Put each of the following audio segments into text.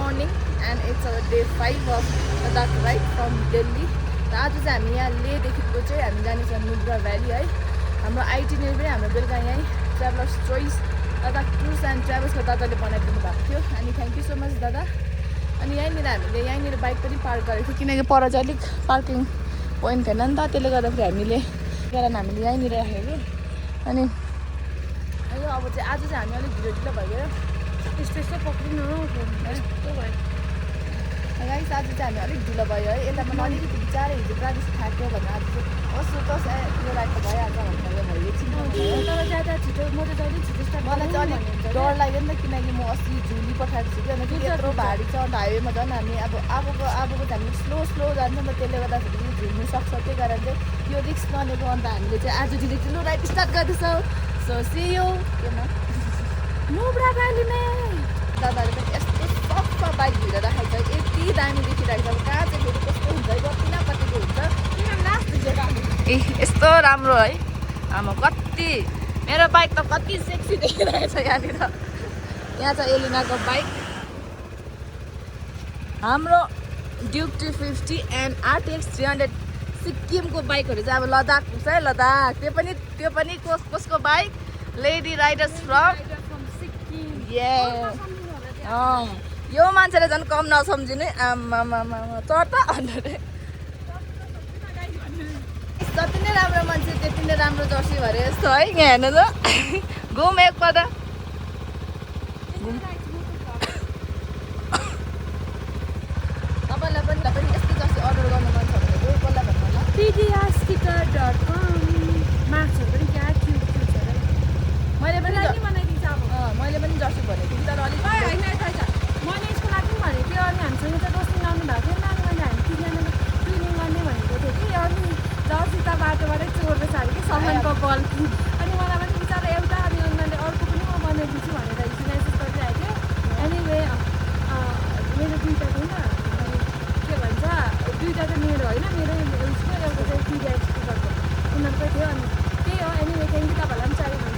morning and it's our day 5 of Ladakh ride from Delhi. आज चाहिँ हामी यहाँ लेदेखिको चाहिँ हामी जानेछौँ नुब्रा भ्याली है. हाम्रो आइटिनेरी पनि हाम्रो बेलुका यहीँ travellers choice Ladakh tours and ट्राभल्सको दादाले बनाइदिनु भएको थियो. अनि थ्याङ्क यू सो मच दादा. अनि हामीले यहीँनिर बाइक पनि पार्क गरेको थियो किनकि पर चाहिँ अलिक पार्किङ पोइन्ट थिएन नि त, त्यसले गर्दाखेरि हामीले यहीँनिर राखेको. अनि अब चाहिँ आज चाहिँ हामी अलिक ढिलो भइगयो. यस्तो पक्रिनु यस्तो भयो गाइस. आज चाहिँ हामी अलिक ढिलो भयो है. यसलाई पनि अलिकति बिचारै हिजो पुरा बेसी थाक्यो भने आज चाहिँ कस्तो त यो राइड त भइहाल्छ भनेर भयो एकछिन. तर ज्यादा छिटो म त जहिले छिटो स्टार्ट मलाई चाहिँ अलिक डर लाग्यो नि त किनकि म अस्ति झुली पठाएको छु कि. अनि त्यत्रो भारी छ अन्त हाइवेमा झन् हामी अब आबोको हामी स्लो जान्छ नि त, त्यसले गर्दाखेरि झुल्नु सक्छ. त्यही कारण चाहिँ यो रिस्क नलिएको. अन्त हामीले चाहिँ आज ढिलो राइड स्टार्ट गर्दैछौँ. सो सी यू नुब्रा भ्यालीमा. दादाले पनि यस्तो सफ्ट बाइक भित्र राखेको छ, यति दामी देखिरहेको छ. कहाँ चाहिँ फेरि कस्तो हुन्छ है, कति न कतिको हुन्छ. ए यस्तो राम्रो है. आमा कति मेरो बाइक त कति सेक्सी देखिरहेको छ यहाँनिर. यहाँ छ एलिनाको बाइक, हाम्रो ड्युक 250 एन्ड RTX 300 सिक्किमको बाइकहरू चाहिँ अब लद्दाख पुग्छ है. लद्दाख त्यो पनि कसको बाइक? लेडी राइडर्स फ्रम यो मान्छेले झन् कम नसम्झिनु है. आमा चढ्छ अन्त जति नै राम्रो मान्छे त्यति नै राम्रो जर्सी भरे जस्तो है. यहाँ हेर्नु त घुम एकपल्ट. तपाईँलाई पनि यस्तो जर्सी अर्डर गर्नु मन छ भने एकपल्ट भन्नु होला. pdrsticker.com मार्क्सहरू पनि क्या क्युट छ. मैले पनि बनाइदिन्छ अब. मैले पनि जर्सी भनेको थिएँ तर अलिक होइन मैले यसको लागि पनि भनेको थियो. अनि हामीसँग त दोस्ती लाउनु भएको थियो. अनि हामी तिनजनाले क्लिनिङ गर्ने भनेको थियो कि. अनि जर्सी त बाटोबाटै चोर्दैछ अरे कि सामानको बल्की. अनि मलाई पनि बिचरा एउटा अनि उनीहरूले अर्को पनि म बनाइदिन्छु भनेर हिजो मेसेज गरिरहेको थियो. एनिवे मेरो दुईवटा थियो नि. के भन्छ दुईवटा त मेरो होइन, मेरो उसको एउटा चाहिँ pdrsticker.com उनीहरूकै थियो. अनि त्यही हो. Anyway thank you. तपाईँहरूलाई पनि चाहियो भने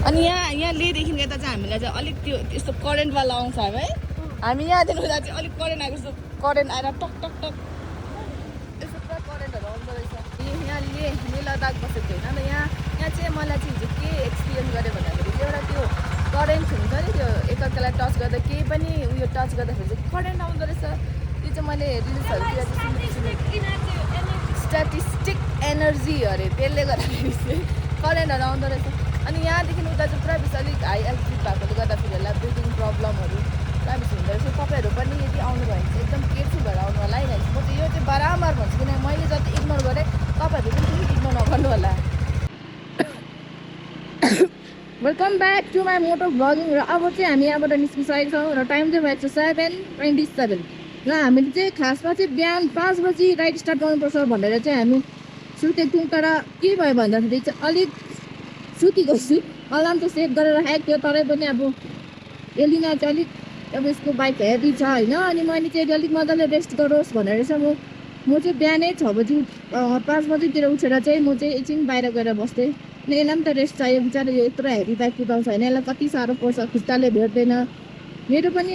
अनि यहाँ लेदेखि यता चाहिँ हामीलाई चाहिँ अलिक त्यो यस्तो करेन्टवाला आउँछ है. हामी यहाँदेखि उता चाहिँ अलिक करेन्ट आएको जस्तो करेन्ट आएर टक टक टक यस्तो पुरा करेन्टहरू आउँदो रहेछ. यहाँ ले लद्दाख बसेको थियो होइन. यहाँ चाहिँ मलाई चाहिँ हिजो के एक्सपिरियन्स गरेँ भन्दाखेरि चाहिँ एउटा त्यो करेन्ट हुन्छ नि, त्यो एकअर्कालाई टच गर्दा केही पनि उयो टच गर्दाखेरि चाहिँ करेन्ट आउँदो रहेछ. त्यो चाहिँ मैले रिल्सहरूतिर स्ट्याटिस्टिक एनर्जी अरे त्यसले गर्दाखेरि चाहिँ करेन्टहरू आउँदो रहेछ. अनि यहाँदेखि उता चाहिँ पुरा बेसी अलिक हाई एल्टिट्युड भएकोले गर्दाखेरि होला ब्रिदिङ प्रब्लमहरू पुरा बेसी हुँदो रहेछ. तपाईँहरू पनि यदि आउनुभयो भने चाहिँ एकदम केयरफुल भएर आउनु होला है. म चाहिँ यो चाहिँ बराबर भन्छु किन मैले जति इग्नोर गरेँ तपाईँहरू पनि त्यति इग्नोर नगर्नु होला. वेलकम ब्याक टु माई मोटो भ्लगिङ. र अब चाहिँ हामी यहाँबाट निस्किसकेको छौँ र टाइम चाहिँ भएको छ 7:27. र हामीले चाहिँ खासमा चाहिँ बिहान 5 बजी राइड स्टार्ट गर्नुपर्छ भनेर चाहिँ हामी सुतेको थियौँ. तर के भयो भन्दाखेरि चाहिँ अलिक सुति गएछु. अलार्म त सेट गरेर राखेको थियो तरै पनि अब एलिना चाहिँ अलिक अब यसको बाइक हेभी छ होइन. अनि मैले चाहिँ अलिक मजाले रेस्ट गरोस् भनेर चाहिँ म चाहिँ बिहानै 6 बजी 5 बजीतिर उठेर चाहिँ म चाहिँ एकछिन बाहिर गएर बस्थेँ. अनि यसलाई पनि त रेस्ट चाहियो बिचरा. यो यत्रो हेभी बाइक कुदाउँछ होइन, यसलाई कति साह्रो पर्छ, खुट्टाले भेट्दैन. मेरो पनि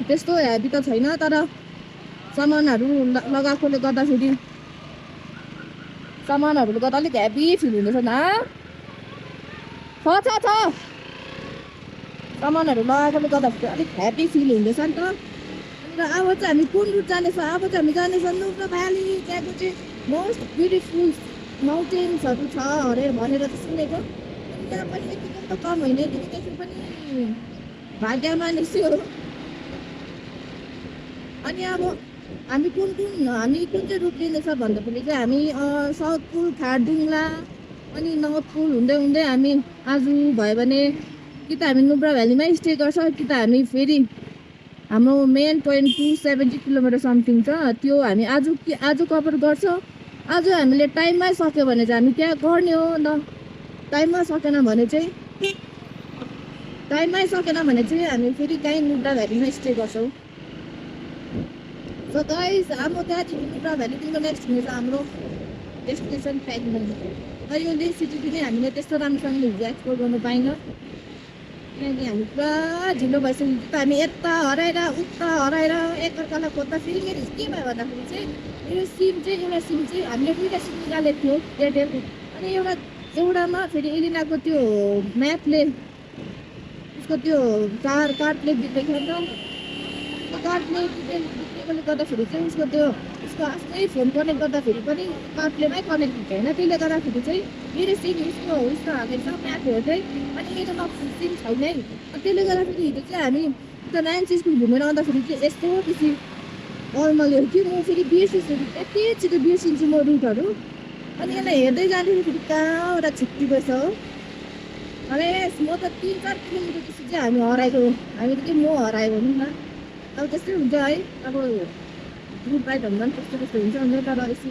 त्यस्तो हेभी त छैन तर सामानहरू लगाएकोले गर्दाखेरि अलिक हेभी फिल हुँदैछ न. छ सामानहरू लगाएकोले गर्दाखेरि अलिक हेभी फिल हुँदैछ नि त. र अब चाहिँ हामी कुन रुट जानेछौँ? अब चाहिँ हामी जानेछौँ नुब्रा भ्याली. त्यहाँको चाहिँ मोस्ट ब्युटिफुल माउन्टेन्सहरू छ अरे भनेर त सुनेको. त्यहाँ पनि यतिको त कम होइन, देखि पनि भाग्यमा निस्क्यो. अनि अब हामी कुन चाहिँ रुट लिँदैछ भन्दाखेरि चाहिँ हामी साउथ पुल, खारडुङ्ला अनि नर्थ पुल हुँदै हामी आज भयो भने कि त हामी नुब्रा भ्यालीमै स्टे गर्छौँ कि त हामी फेरि हाम्रो मेन पोइन्ट 270 किलोमिटर समथिङ छ त्यो हामी आज कभर गर्छौँ. आज हामीले टाइममै सक्यो भने चाहिँ हामी त्यहाँ गर्ने हो न. टाइममा सकेन भने चाहिँ हामी फेरि काहीँ नुब्रा भ्यालीमै स्टे गर्छौँ. सो गाइस हाम्रो त्यहाँदेखि नुब्रा भ्यालीदेखिको नेक्स्ट हुनेछ हाम्रो डेस्टिनेसन प्याकमेन्ट. र यो सिटी पनि हामीले त्यस्तो राम्रोसँगले हिजो एक्सप्लोर गर्नु पाइनँ. किनकि हामी पुरा ढिलो भइसक्यो त हामी यता हराएर उता हराएर एकअर्कालाई खोज्दा फेरि मेरो के भयो भन्दाखेरि चाहिँ मेरो सिम चाहिँ एउटा सिम चाहिँ हामीले दुईवटा सिम निकालेको थियो एयरटेलको अनि एउटामा फेरि एलिनाको त्यो म्यापले उसको त्यो कार्डले बिग्रेको नि त कार्डले बिग्रेकोले गर्दाखेरि चाहिँ उसको आफ्नै फोन कनेक्ट गर्दाखेरि पनि कार्डलेमै कनेक्ट हुन्छ होइन त्यसले गर्दाखेरि चाहिँ मेरो सिम उसको हालेको छ म्यापहरू चाहिँ अनि मेरोमा सिम छैन है त्यसले गर्दाखेरि हिजो चाहिँ हामी उता नाइन्थ स्कुल घुमेर आउँदाखेरि चाहिँ यस्तो बेसी अलमल्यो कि म फेरि बिर्सिन्छु यति छिटो बिर्सिन्छु म रुटहरू अनि यसलाई हेर्दै जाँदाखेरि फेरि कहाँबाट छुट्टी गएछ हो अरे म त 3-4 किलोमिटर पछि चाहिँ हामी हराएको हामी त के म हराएको नि न अब त्यस्तै हुन्छ है अब ग्रुप राइडहरूमा पनि त्यस्तो त्यस्तो हुन्छ भने तर यसो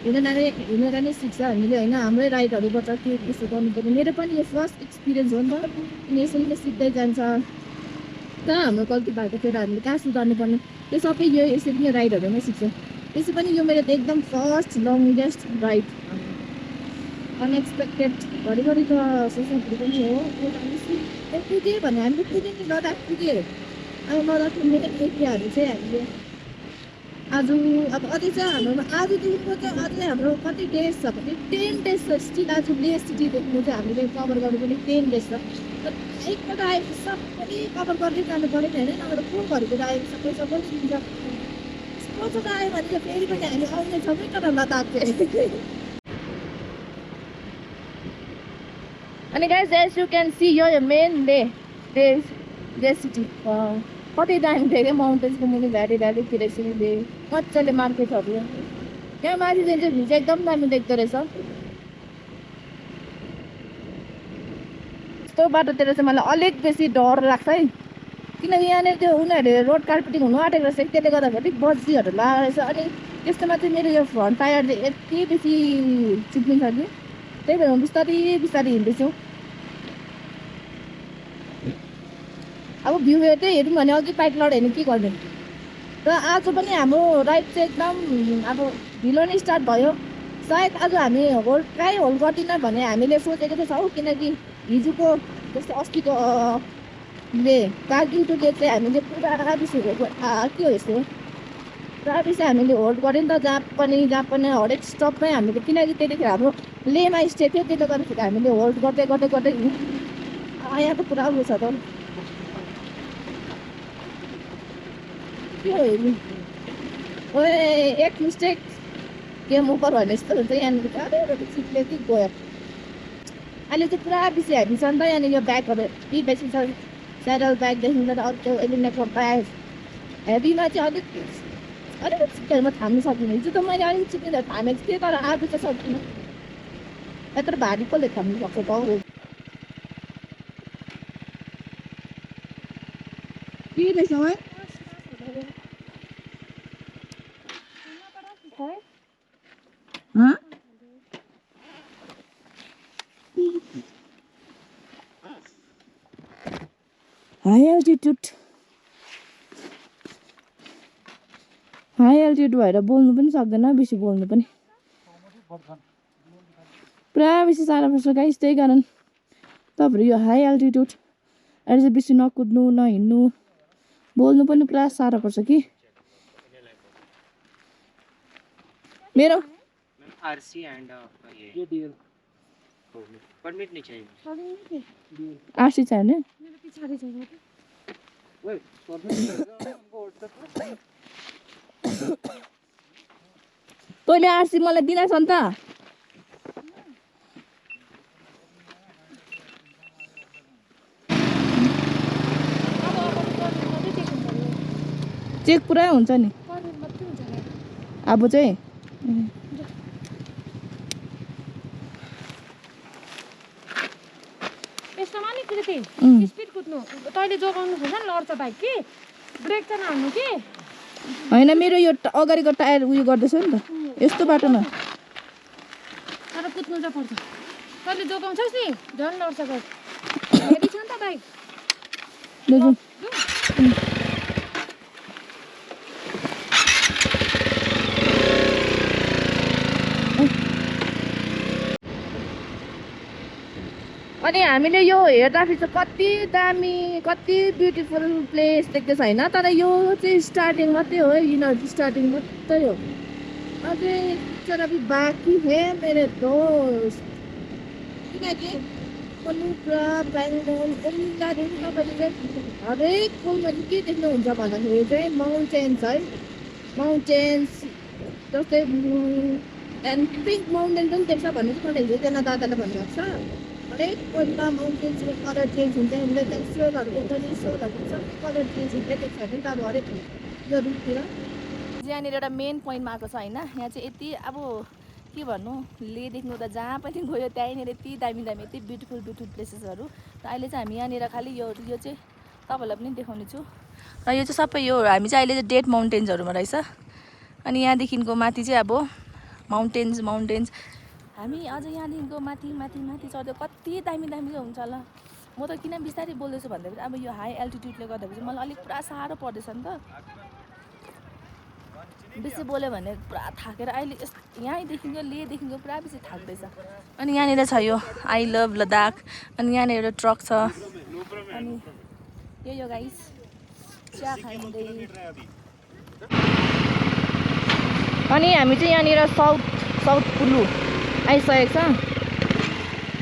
हिँडेर नै सिक्छ हामीले होइन हाम्रै राइडहरूबाट के त्यस्तो गर्नुपर्ने मेरो पनि यो फर्स्ट एक्सपिरियन्स हो नि त अनि यसरी नै सिक्दै जान्छ कहाँ हाम्रो गल्ती भएको थियो र हामीले कहाँ सुधार्नु पर्ने त्यो सबै यो यसरी नै राइडहरूमै सिक्छ त्यसै पनि यो मेरो त एकदम फर्स्ट लङ्गेस्ट राइड अनएक्सपेक्टेड घरिघरि त सोच्दाखेरि पनि हो पुगेँ भने हामीले पुग्यौँ नि लद्दाख पुगेँ अब लद्दाखको मेरो एरियाहरू चाहिँ हामीले आज अब अझै चाहिँ हाम्रोमा आजदेखिको चाहिँ अझै हाम्रो कति डेज छ भने 10 डेज छ स्टिल आज ले सिटी देख्नु चाहिँ हामीले कभर गर्नु पनि 10 डेज छ एकपल्ट आएपछि सबै कभर गर्दै जानु पऱ्यो नि होइन नभए को घरबाट आएपछि सबै दिन्छ पछि आयो भने त फेरि पनि हामी आउने छौँ तर लद्दाख चाहिँ अनि guys as you can see यो मेन ले सिटी कति दामी धेरै माउन्टेन्सको मुनि भ्यालीतिर यसरी ले मजाले मार्केटहरू यहाँ माथि चाहिँ भिज एकदम दामी देख्दो रहेछ यस्तो बाटोतिर चाहिँ मलाई अलिक बेसी डर लाग्छ है किनकि यहाँनिर त्यो उनीहरूले रोड कार्पेटिङ हुनु आँटेको रहेछ त्यसले गर्दाखेरि बज्जीहरू लगाएको रहेछ अनि त्यस्तोमा चाहिँ मेरो यो फ्रन्ट टायर चाहिँ यति बेसी चिप्लिन्छ कि त्यही भएर बिस्तारै बिस्तारै हिँड्दैछु अब भ्यू हेर्दै हेऱ्यौँ भने अघि बाइक लड्यो भने के गर्ने र आज पनि हाम्रो राइड चाहिँ एकदम अब ढिलो नै स्टार्ट भयो सायद आज हामी होल्ड गर्दिनँ भने हामीले सोचेको त छौँ किनकि हिजोको जस्तो अस्तिको कारगिल टुले चाहिँ हामीले पुरा बेसी के हो यस्तो पुरा बेसी हामीले होल्ड गऱ्यौँ नि त जहाँ पनि हरेक स्टपमै हामीले किनकि त्यतिखेर हाम्रो लेमा स्टे थियो त्यसले गर्दाखेरि हामीले होल्ड गर्दै गर्दै गर्दै यहाँ त पुरा उयो छ त ओए एक मिस्टेक गेम ओभर भने जस्तो हुन्छ यहाँनिर सिक्ले कि गयो अहिले चाहिँ पुरा बेसी हेभी छ नि त यहाँनिर यो ब्यागहरू यति बेसी छ स्याडल ब्यागदेखि लिएर अरू त्यो एलिनेको ब्याग हेभीमा चाहिँ अलिकति छिट्टोमा थाम्नु सकिनँ हिजो त मैले अलिक छिट्टो थामेको थिएँ तर आज चाहिँ सकिनँ यत्रो भारी कसले थाम्नु सक्छ त के रहेछ है हाई एल्टिट्युड भएर बोल्नु पनि सक्दैन बेसी बोल्नु पनि पुरा बेसी साह्रो पर्छ गाइस त्यही कारण तपाईँहरू यो हाई एल्टिट्युड अहिले चाहिँ बेसी नकुद्नु नहिँड्नु बोल्नु पनि पुरा साह्रो पर्छ कि मेरो आरसी एंड ये डीएल परमिट नहीं चाहिए आरसी चाहिए तैँले आरसी मलाई दिनाछ नि त चेक पुरा हुन्छ नि अब चाहिँ यस्तोमा नि कृति स्पिड कुद्नु तैँले जोगाउनु खोज्छ नि लड्छ बाइक कि ब्रेक चाहिँ नहाल्नु कि होइन मेरो यो अगाडिको टायर उयो गर्दैछ नि त यस्तो बाटोमा तर कुद्नु चाहिँ पर्छ तैँले जोगाउँछस् नि झन् लड्छ बाइक हेरी छ नि त बाइक अनि हामीले यो हेर्दाखेरि चाहिँ कति दामी कति ब्युटिफुल प्लेस देख्दैछ होइन, तर यो चाहिँ स्टार्टिङ मात्रै हो है, यिनीहरू स्टार्टिङ मात्रै हो। अझै तर अभी बाँकी है मेरो दोस्त, किनकि मनुप्रा बेङ्गलोर उनीहरू तपाईँले चाहिँ हरेक कुलमा चाहिँ के देख्नुहुन्छ भन्दाखेरि चाहिँ माउन्टेन्स है, माउन्टेन्स जस्तै एन्ड पिङ्क माउन्टेन पनि देख्छ भन्ने चाहिँ मलाई हिजोजना दादाले भन्नुभएको छ। हरेक पोइन्टमा माउन्टेन्सको कलर चेन्ज हुन्छ, हामीले त्यहाँ सोलहरू देख्छ, सोलहरू सबै कलर चेन्ज हुँदै देख्छ भने त अब हरेक रुटतिर। यहाँनिर एउटा मेन पोइन्टमा आएको छ होइन, यहाँ चाहिँ यति अब के भन्नु लेदेखिको त जहाँ पनि गयो त्यहीँनिर यति दामी दामी यति ब्युटिफुल ब्युटिफुल प्लेसेसहरू। र अहिले चाहिँ हामी यहाँनिर खालि यो चाहिँ तपाईँहरूलाई पनि देखाउने छु। र यो चाहिँ सबै यो हामी चाहिँ अहिले चाहिँ डेट माउन्टेन्सहरूमा रहेछ। अनि यहाँदेखिको माथि चाहिँ अब माउन्टेन्स हामी अझ यहाँदेखिको माथि माथि माथि चढ्दै कति दामी दामी चाहिँ हुन्छ होला। म त किन बिस्तारै बोल्दैछु भन्दाखेरि अब यो हाई एल्टिट्युडले गर्दाखेरि चाहिँ मलाई अलिक पुरा साह्रो पर्दैछ नि त, बेसी बोल्यो भने पुरा थाकेर अहिले यहीँदेखिको लेदेखिको पुरा बेसी थाक्दैछ। अनि यहाँनिर छ यो आई लभ लद्दाख, अनि यहाँनिर एउटा ट्रक छ, अनि यो गाइस चिया खाँदै। अनि हामी चाहिँ यहाँनिर साउथ पुलु आइसकेको छ।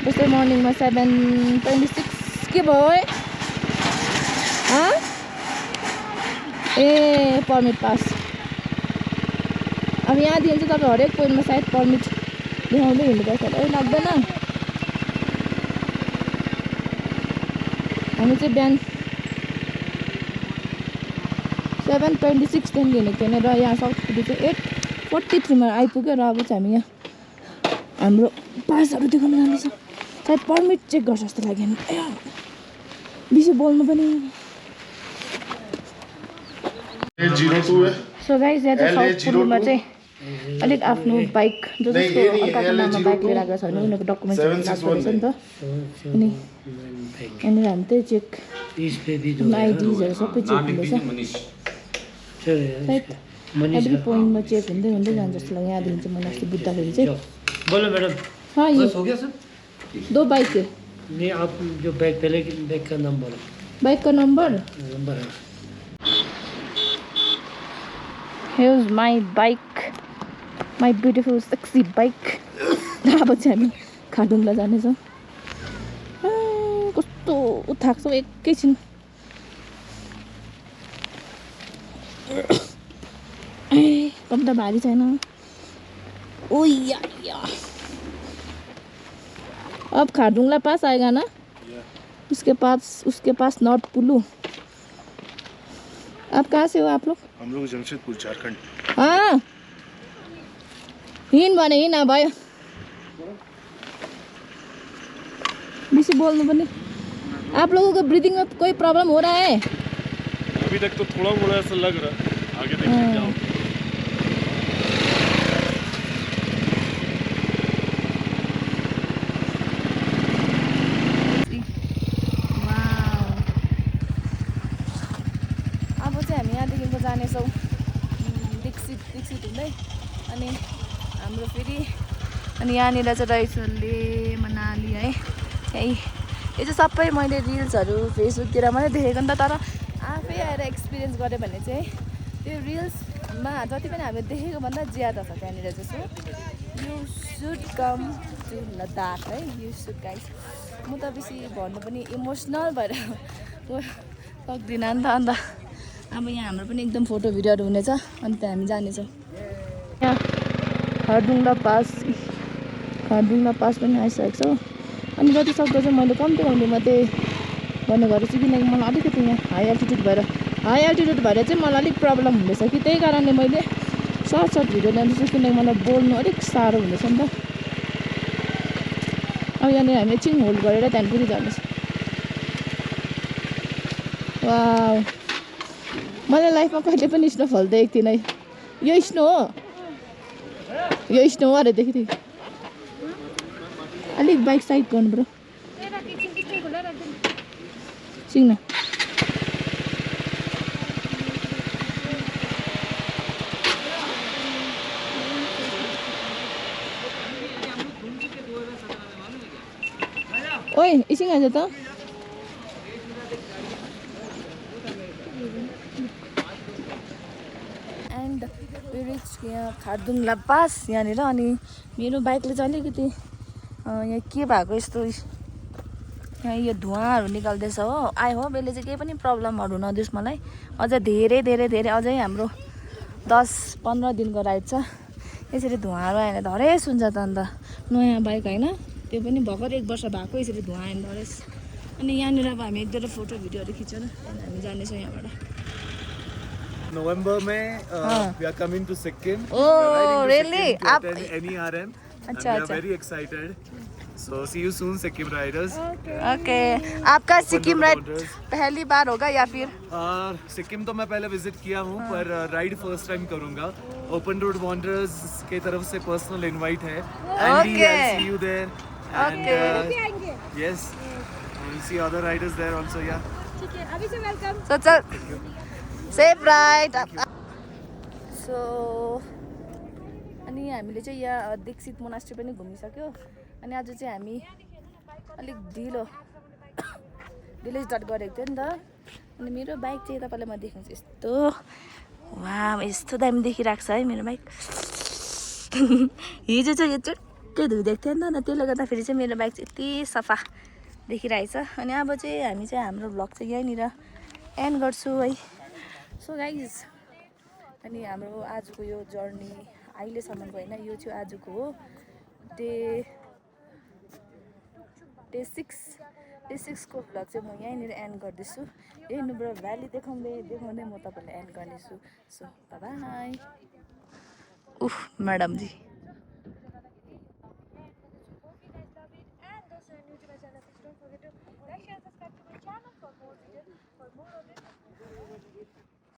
जस्तै मर्निङमा 7:26 के भयो ए पर्मिट पास। अब यहाँदेखि चाहिँ तपाईँ हरेक पोइन्टमा सायद पर्मिट देखाउँदै हिँड्नुपर्छ होला, लाग्दैन। हामी चाहिँ बिहान 7:26 देखि हिँडेको थिएन र यहाँ साउथ पुलु चाहिँ 8:43 मा आइपुग्यो। र अब चाहिँ हामी यहाँ हाम्रो पासहरू देखाउन जाँदैछ, सायद पर्मिट चेक गर्छ जस्तो लाग्यो नि, बेसी बोल्नु पनि। सो गाइस यहाँ चाहिँ साउथ पुलुमा चाहिँ अलिक आफ्नो बाइक जसको अर्काको नाममा बाइक लिएर आएको छ भने उनीहरूको डकुमेन्ट्स लाग्छ नि त। अनि यहाँनिर हामी चाहिँ चेक आइडिजहरू सबै चेक हुँदैछ, सायद एभ्री पोइन्टमा चेक हुँदै हुँदै जान्छ जस्तो लाग्यो। यहाँदेखि चाहिँ मलाई अस्ति बुझ्दाखेरि चाहिँ बोलो मैडम हाँ ये हो गया सर। 2 बाइक है। नहीं आप जो बैग पहले की बैग का नंबर बाइक का नंबर है। Here's my bike, my beautiful sexy bike. अब चाहिँ हामी खाडुङला जानेछौँ। कस्तो थाक्छ एकैछिन। कम त भारी छैन। ओ या अब खारदुंगला पास आएगा ना, उसके पास नॉर्थ पुलू। आप कहाँ से हो आप लोग? हम लोग जमशेदपुर झारखंड। हाँ हिँड भने हिँड भयो, बेसी बोल्नु पनि। आप लोगों को ब्रीदिंग में कोई प्रॉब्लम हो रहा है? अभी तक तो थोड़ा मोड़ा ऐसा लग रहा है, आगे देखिए क्या होगा। अब चाहिँ हामी यहाँदेखिको जानेछौँ दीक्षित हुँदै, अनि हाम्रो फेरि अनि यहाँनिर चाहिँ रहेछ ले मनाली है। यही यो चाहिँ सबै मैले रिल्सहरू फेसबुकतिर मात्रै देखेको नि त, तर आफै आएर एक्सपिरियन्स गरेँ भने चाहिँ त्यो रिल्समा जति पनि हामीले देखेको भन्दा ज्यादा छ त्यहाँनिर चाहिँ। So you should come to Ladakh है, यु सुड गाइस। म त बेसी भन्नु पनि इमोसनल भएर सक्दिनँ नि त। अन्त अब यहाँ हाम्रो पनि एकदम फोटो भिडियोहरू हुनेछ, अनि त्यहाँ हामी जानेछौँ। यहाँ खारदुङला पास पनि आइसकेको छ। अनि जति सक्दो चाहिँ मैले कम्ती मात्रै गर्ने गरेको छु, किनकि मलाई अलिकति यहाँ हाई एल्टिट्युड भएर चाहिँ मलाई अलिक प्रब्लम हुँदैछ कि, त्यही कारणले मैले सर्ट भिडियो ल्याउँदैछु, किनकि मलाई बोल्नु अलिक साह्रो हुँदैछ नि त। अब यहाँनिर हामी एकछिन होल्ड गरेर त्यहाँदेखि फेरि जाँदैछ। वाउ, मैले लाइफमा कहिले पनि स्नोफल देखेको थिइनँ। यो स्नो हो, यो स्नो हो अरे देखेको थिएँ। अलिक बाइक साइड गर्नु पर्यो सिङ्ना। ओए ओइ एकछिन आइज त एन्ड वी रिच यहाँ खारदुङ लापास यहाँनिर अनि मेरो बाइकले चाहिँ अलिकति यहाँ के भएको यस्तो यहाँ यो धुवाँहरू निकाल्दैछ हो आई होप यसले चाहिँ केही पनि प्रब्लमहरू नदियोस् मलाई अझ धेरै धेरै धेरै अझै हाम्रो 10-15 दिनको राइड छ यसरी धुवाँहरू आएन त हरेस हुन्छ त अन्त नयाँ बाइक होइन त्यो पनि भर्खर 1 वर्ष भएको यसरी धुवाँ आएन हरेस अनि यहाँनिर अब हामी एक दुईवटा फोटो भिडियोहरू खिचेर त्यहाँदेखि हामी जानेछौँ यहाँबाट November में we are coming to Sikkim. Oh, really? Up NERM. And अच्छा, we are अच्छा। very excited. So see you soon, Sikkim riders. Okay आपका सिक्किम राइड पहली बार होगा या फिर सिक्किम तो मैं पहले विजिट किया हूँ पर राइड फर्स्ट टाइम करूँगा. ओपन रोड वॉन्डरर्स की तरफ से पर्सनल इनवाइट है. Andy, I'll see you there. And yes, we'll see other riders there also. Yeah. ठीक है अभी से welcome So, safe ride so अनि हामीले चाहिँ यहाँ दीक्षित मोनास्ट्री पनि घुमिसक्यो अनि आज चाहिँ हामी अलिक ढिलो स्टार्ट गरेको थियो नि त अनि मेरो बाइक चाहिँ तपाईँलाई म देखाउँछु यस्तो वाह यस्तो दामी देखिरहेको छ है मेरो बाइक हिजो चाहिँ यो चुट्टै धुइदिएको थियो नि त त्यसले गर्दाखेरि चाहिँ मेरो बाइक चाहिँ यति सफा देखिरहेछ अनि अब चाहिँ हामी चाहिँ हाम्रो भ्लग चाहिँ यहीँनिर एन्ड गर्छु है सो गाइज अनि हाम्रो आजको यो जर्नी अहिलेसम्मको होइन यो चाहिँ आजको हो डे 6को भ्लग चाहिँ म यहीँनिर एन्ड गर्दैछु हेर्नुबाट भ्याली देखाउँदै म तपाईँहरूलाई एन्ड गर्नेछु सो बाई उफ म्याडमजी and also new to my channel, please don't forget to like, share, subscribe to my channel for more videos, for more updates.